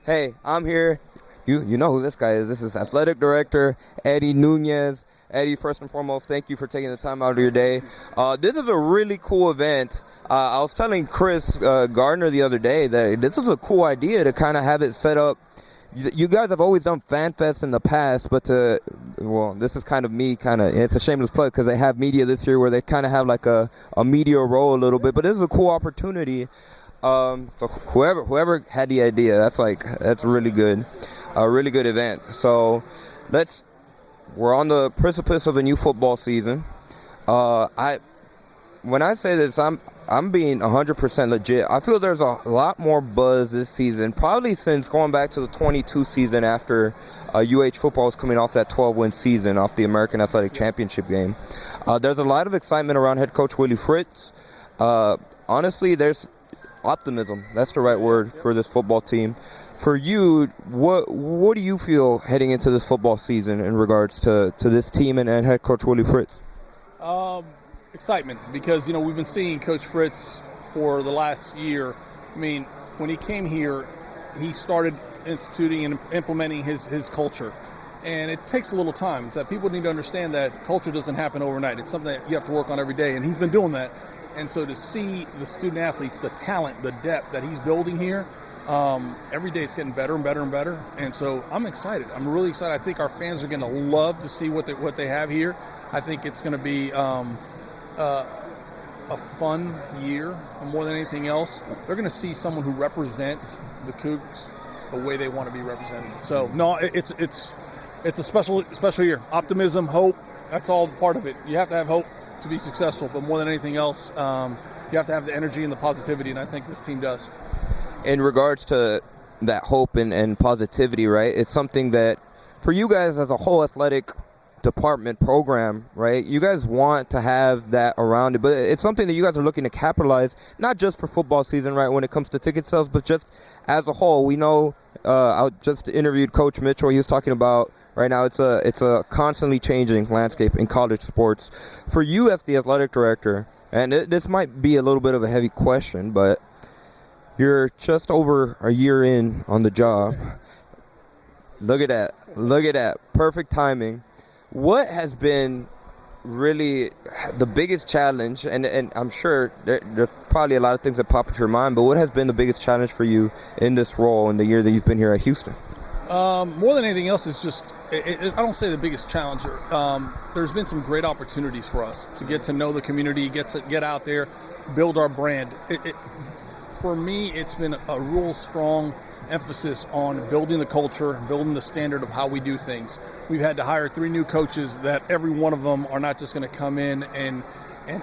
Hey, I'm here. You know who this guy is. This is Athletic Director Eddie Nuñez. Eddie, first and foremost, thank you for taking the time out of your day. This is a really cool event. I was telling Chris Gardner the other day that this is a cool idea to kind of have it set up. You guys have always done Fan Fest in the past, but this is kind of me, it's a shameless plug because they have media this year where they kind of have like a media role a little bit, but this is a cool opportunity. So whoever had the idea, that's really good, a really good event. So we're on the precipice of a new football season. When I say this, I'm being 100% legit. I feel there's a lot more buzz this season, probably since going back to the 22 season after UH football was coming off that 12-win season off the American Athletic Championship game. There's a lot of excitement around head coach Willie Fritz. Honestly, there's optimism. That's the right word for this football team. For you, what do you feel heading into this football season in regards to this team and head coach Willie Fritz? Excitement, because we've been seeing Coach Fritz for the last year. I mean, when he came here, he started instituting and implementing his culture, and it takes a little time. So people need to understand that culture doesn't happen overnight. It's something that you have to work on every day, and he's been doing that. And so to see the student athletes, the talent, the depth that he's building here, every day it's getting better and better and better. And so I'm excited. I'm really excited. I think our fans are going to love to see what they have here. I think it's going to be a fun year more than anything else. They're going to see someone who represents the Cougs the way they want to be represented. So no, it's a special year. Optimism, hope, that's all part of it. You have to have hope to be successful, but more than anything else, you have to have the energy and the positivity, and I think this team does. In regards to that hope and positivity, right, it's something that for you guys as a whole athletic department program, right, you guys want to have that around it, but it's something that you guys are looking to capitalize, not just for football season, right, when it comes to ticket sales, but just as a whole. We know I just interviewed Coach Mitchell. He was talking about right now it's a constantly changing landscape in college sports. For you as the athletic director, and this might be a little bit of a heavy question, but you're just over a year in on the job. Look at that. Perfect timing. What has been really the biggest challenge, and I'm sure there's probably a lot of things that pop into your mind, but what has been the biggest challenge for you in this role in the year that you've been here at Houston? More than anything else is just, I don't say the biggest challenge. There's been some great opportunities for us to get to know the community, get out there, build our brand. For me, it's been a real strong emphasis on building the culture, building the standard of how we do things. We've had to hire 3 new coaches that every one of them are not just going to come in and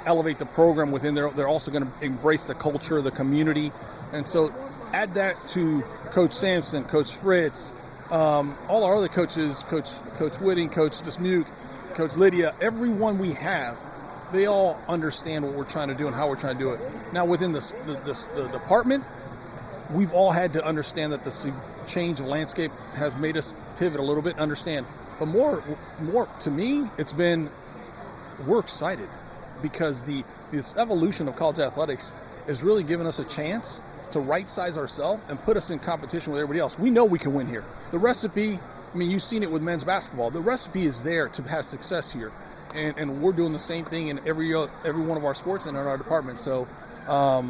elevate the program within there. They're also going to embrace the culture, the community. And so add that to Coach Sampson, Coach Fritz, all our other coaches, Coach Whitting, Coach Dismuke, Coach Lydia, everyone we have, they all understand what we're trying to do and how we're trying to do it. Now within the department, we've all had to understand that the change of landscape has made us pivot a little bit, understand. But more to me, it's been, we're excited because this evolution of college athletics is really giving us a chance to right-size ourselves and put us in competition with everybody else. We know we can win here. The recipe, I mean, you've seen it with men's basketball. The recipe is there to have success here. And we're doing the same thing in every one of our sports and in our department. So a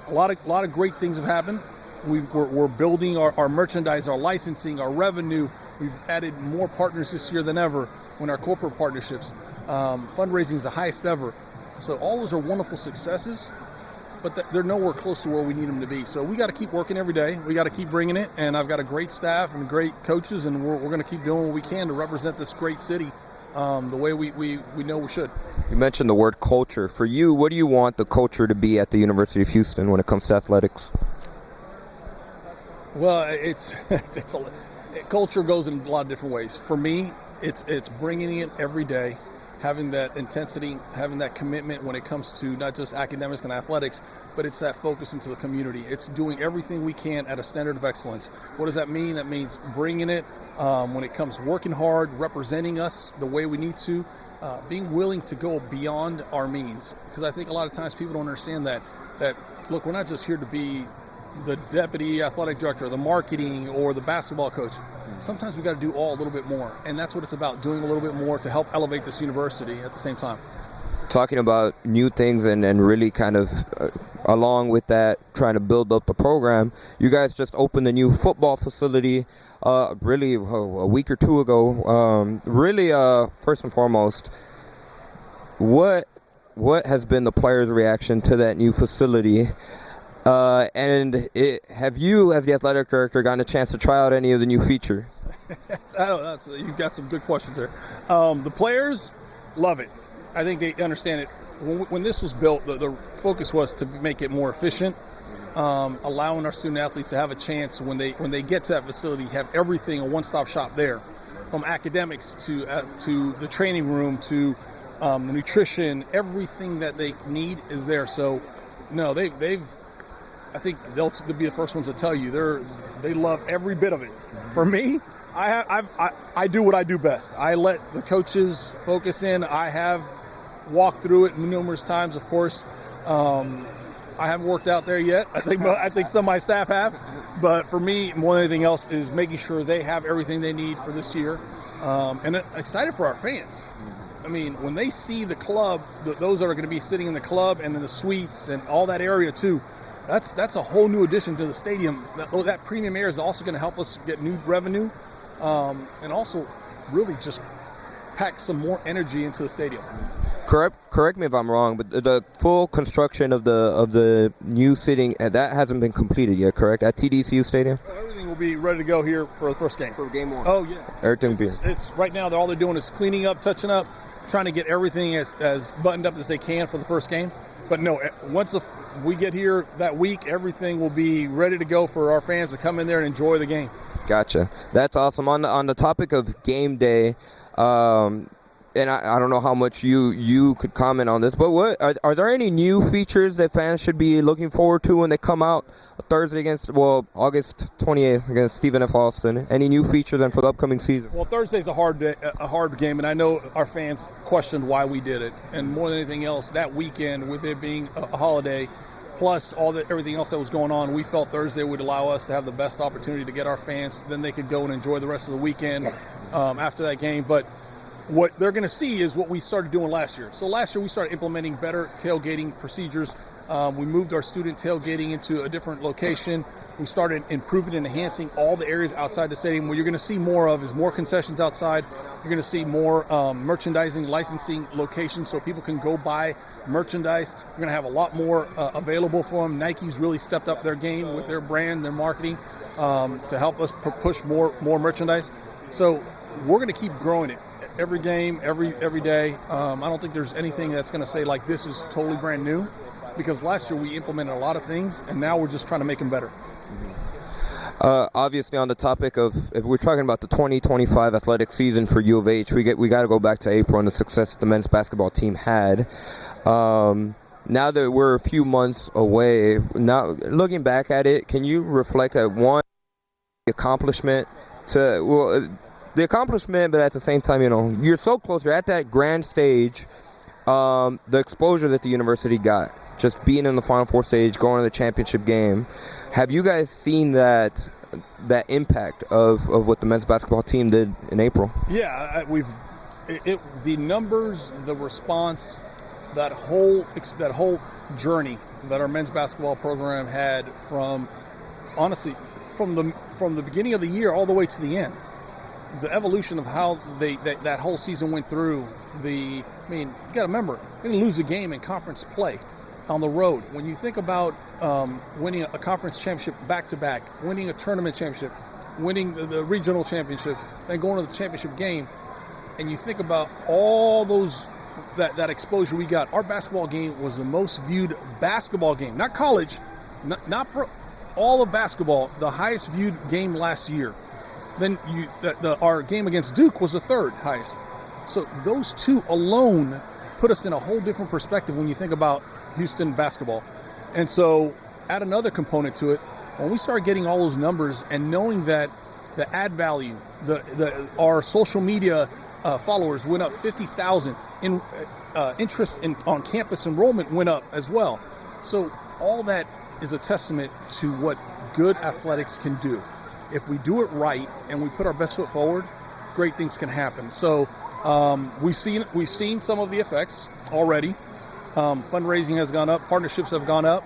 lot of great things have happened. We're building our merchandise, our licensing, our revenue. We've added more partners this year than ever in our corporate partnerships. Fundraising is the highest ever. So all those are wonderful successes, but they're nowhere close to where we need them to be. So we got to keep working every day. We got to keep bringing it. And I've got a great staff and great coaches, and we're going to keep doing what we can to represent this great city the way we know we should. You mentioned the word culture. For you, what do you want the culture to be at the University of Houston when it comes to athletics? Well, culture goes in a lot of different ways. For me, it's bringing it every day, having that intensity, having that commitment when it comes to not just academics and athletics, but it's that focus into the community. It's doing everything we can at a standard of excellence. What does that mean? That means bringing it when it comes working hard, representing us the way we need to, being willing to go beyond our means. Because I think a lot of times people don't understand that look, we're not just here to be the deputy athletic director, the marketing, or the basketball coach. Sometimes we got to do all a little bit more, and that's what it's about, doing a little bit more to help elevate this university at the same time. Talking about new things and really kind of along with that, trying to build up the program, you guys just opened a new football facility really a week or two ago. First and foremost, what has been the players' reaction to that new facility? Have you, as the athletic director, gotten a chance to try out any of the new features? You've got some good questions there. The players love it. I think they understand it. When this was built, the focus was to make it more efficient, allowing our student athletes to have a chance when they get to that facility, have everything, a one-stop shop there, from academics to the training room to the nutrition. Everything that they need is there. So, no, I think they'll be the first ones to tell you they love every bit of it. For me, I do what I do best. I let the coaches focus in. I have walked through it numerous times, of course. I haven't worked out there yet. I think some of my staff have. But for me, more than anything else, is making sure they have everything they need for this year. And excited for our fans. I mean, when they see the club, those that are going to be sitting in the club and in the suites and all that area too, that's a whole new addition to the stadium. That premium air is also going to help us get new revenue, and also really just pack some more energy into the stadium. Correct me if I'm wrong, but the full construction of the new sitting that hasn't been completed yet, correct? At TDCU Stadium. Everything will be ready to go here for the first game. For game one. Oh yeah. Everything will be. It's right now. All they're doing is cleaning up, touching up, trying to get everything as buttoned up as they can for the first game. But no, once we get here that week, everything will be ready to go for our fans to come in there and enjoy the game. Gotcha. That's awesome. On the topic of game day, and I don't know how much you could comment on this, but are there any new features that fans should be looking forward to when they come out Thursday August 28th against Stephen F. Austin? Any new features then for the upcoming season? Well, Thursday's a hard game, and I know our fans questioned why we did it. And more than anything else, that weekend, with it being a holiday, plus everything else that was going on, we felt Thursday would allow us to have the best opportunity to get our fans. Then they could go and enjoy the rest of the weekend after that game. But what they're going to see is what we started doing last year. So last year we started implementing better tailgating procedures. We moved our student tailgating into a different location. We started improving and enhancing all the areas outside the stadium. What you're going to see more of is more concessions outside. You're going to see more merchandising, licensing locations so people can go buy merchandise. We're going to have a lot more available for them. Nike's really stepped up their game with their brand, their marketing, to help us push more merchandise. So we're going to keep growing it. Every game, every day. I don't think there's anything that's going to say like this is totally brand new, because last year we implemented a lot of things and now we're just trying to make them better. Obviously, on the topic of, if we're talking about the 2025 athletic season for U of H, we got to go back to April and the success that the men's basketball team had. Now that we're a few months away, now looking back at it, can you reflect at one accomplishment the accomplishment, but at the same time, you're so close. You're at that grand stage. The exposure that the university got, just being in the Final Four stage, going to the championship game. Have you guys seen that impact of what the men's basketball team did in April? Yeah, the numbers, the response, that whole journey that our men's basketball program had from the beginning of the year all the way to the end. The evolution of how that whole season went through. You got to remember, we didn't lose a game in conference play on the road. When you think about winning a conference championship back-to-back, winning a tournament championship, winning the regional championship, and going to the championship game, and you think about all those that exposure we got, our basketball game was the most viewed basketball game, not college, not pro, all of basketball, the highest viewed game last year. Then our game against Duke was the third highest. So those two alone put us in a whole different perspective when you think about Houston basketball. And so add another component to it. When we start getting all those numbers and knowing that the ad value, our social media followers went up 50,000, interest on campus enrollment went up as well. So all that is a testament to what good athletics can do. If we do it right and we put our best foot forward, great things can happen. So we've seen some of the effects already. Fundraising has gone up, partnerships have gone up,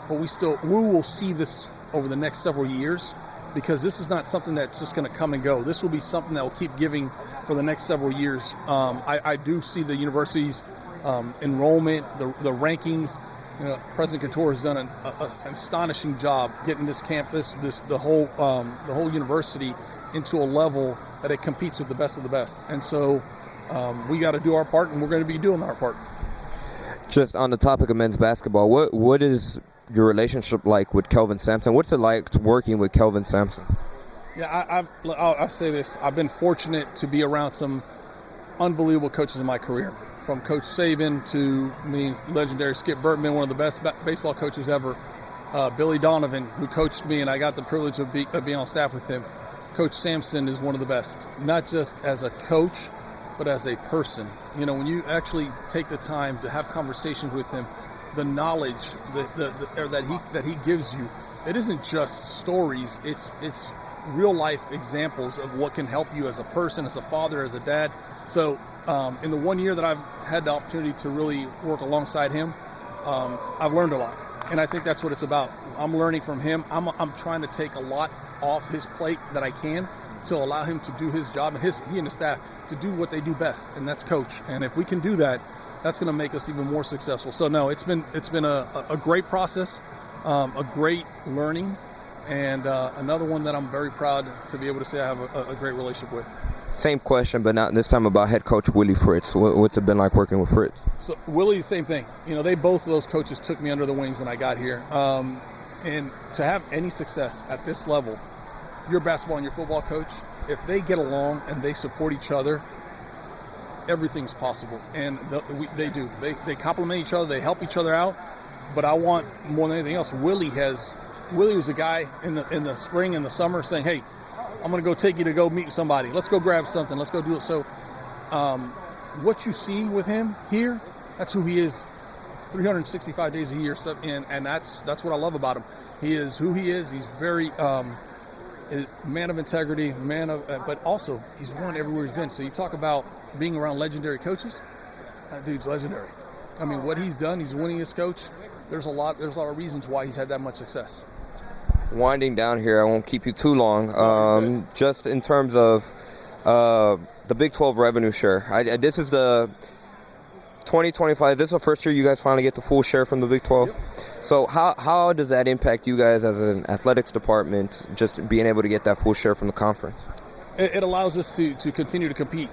but we will see this over the next several years, because this is not something that's just going to come and go. This will be something that will keep giving for the next several years. I do see the university's enrollment, the rankings. President Couture has done an astonishing job getting this campus, the whole university, into a level that it competes with the best of the best. And so we got to do our part, and we're going to be doing our part. Just on the topic of men's basketball, what is your relationship like with Kelvin Sampson? What's it like working with Kelvin Sampson? Yeah, I'll say this. I've been fortunate to be around some unbelievable coaches in my career, from Coach Saban to legendary Skip Bertman, one of the best baseball coaches ever, Billy Donovan, who coached me, and I got the privilege of being on staff with him. Coach Sampson is one of the best, not just as a coach, but as a person. When you actually take the time to have conversations with him, the knowledge that he gives you, it isn't just stories. It's real life examples of what can help you as a person, as a father, as a dad. So in the 1 year that I've had the opportunity to really work alongside him, I've learned a lot, and I think that's what it's about. I'm learning from him. I'm trying to take a lot off his plate that I can, to allow him to do his job, and he and the staff to do what they do best, and that's coach. And if we can do that, that's going to make us even more successful. So no, it's been a great process, a great learning, and another one that I'm very proud to be able to say I have a great relationship with. Same question, but not this time, about head coach Willie Fritz. What's it been like working with Fritz? So Willie, same thing. They both of those coaches took me under the wings when I got here, and to have any success at this level, your basketball and your football coach, if they get along and they support each other, everything's possible. And they do. They complement each other. They help each other out. But I want, more than anything else, Willie was a guy in the spring and the summer saying, hey, I'm going to go take you to go meet somebody. Let's go grab something. Let's go do it. So what you see with him here, that's who he is 365 days a year. So, and that's what I love about him. He is who he is. He's very man of integrity, but also he's won everywhere he's been. So you talk about being around legendary coaches. That dude's legendary. I mean, what he's done, he's winning as coach. There's a lot of reasons why he's had that much success. Winding down here, I won't keep you too long. Just in terms of the Big 12 revenue share, this is the 2025. This is the first year you guys finally get the full share from the Big 12. Yep. So how does that impact you guys as an athletics department, just being able to get that full share from the conference? It allows us to continue to compete.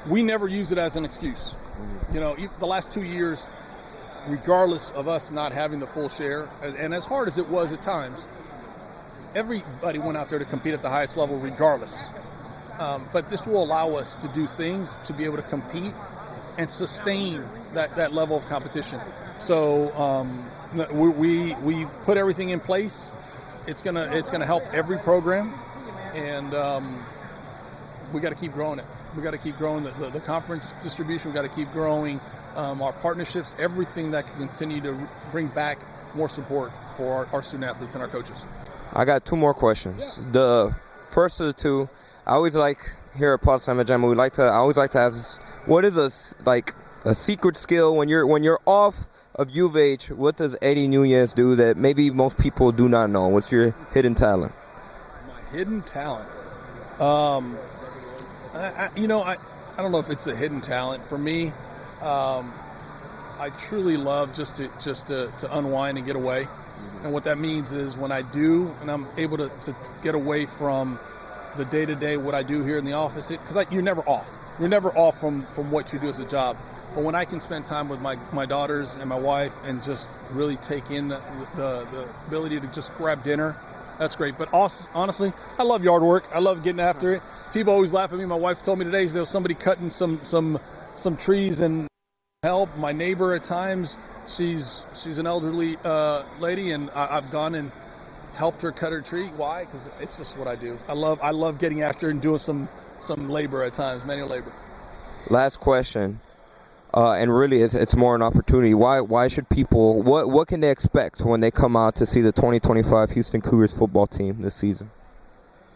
We never use it as an excuse. The last 2 years, regardless of us not having the full share, and as hard as it was at times, everybody went out there to compete at the highest level regardless. But this will allow us to do things to be able to compete and sustain that level of competition. So we've put everything in place. It's gonna help every program, and we got to keep growing it. We got to keep growing the conference distribution. We got to keep growing our partnerships, everything that can continue to bring back more support for our student athletes and our coaches. I got two more questions. Yeah. The first of the two, I always like here at Pulse Time at Jam, I always like to ask, what is a secret skill when you're off of U of H? What does Eddie Nuñez do that maybe most people do not know? What's your hidden talent? My hidden talent. I don't know if it's a hidden talent for me. I truly love just to unwind and get away. And what that means is when I do, and I'm able to get away from the day-to-day, what I do here in the office, because you're never off. You're never off from what you do as a job. But when I can spend time with my daughters and my wife and just really take in the ability to just grab dinner, that's great. But honestly, I love yard work. I love getting after it. People always laugh at me. My wife told me today there was somebody cutting some trees and help. My neighbor at times, she's an elderly lady, and I've gone and helped her cut her tree. Why? Because it's just what I do. I love getting after and doing some labor at times, manual labor. Last question. and really it's more an opportunity. Why should people, what can they expect when they come out to see the 2025 Houston Cougars football team this season?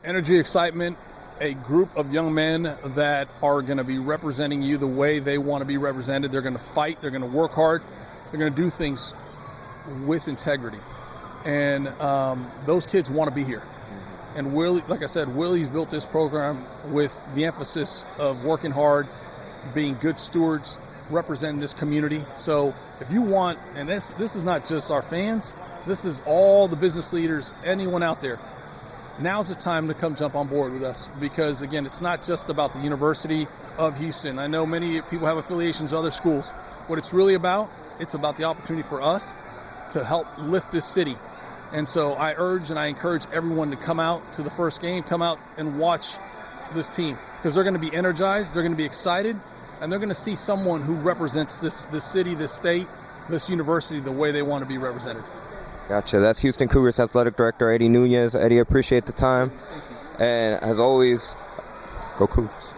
Energy, excitement, a group of young men that are going to be representing you the way they want to be represented. They're going to fight. They're going to work hard. They're going to do things with integrity. And those kids want to be here. And Willie, like I said, Willie's built this program with the emphasis of working hard, being good stewards, representing this community. So if you want, and this is not just our fans, this is all the business leaders, anyone out there. Now's the time to come jump on board with us, because again, it's not just about the University of Houston. I know many people have affiliations with other schools. What it's really about, it's about the opportunity for us to help lift this city. And so I urge and I encourage everyone to come out to the first game, come out and watch this team, because they're going to be energized, they're going to be excited, and they're going to see someone who represents this city, this state, this university the way they want to be represented. Gotcha. That's Houston Cougars Athletic Director Eddie Nuñez. Eddie, appreciate the time. And as always, go Cougs.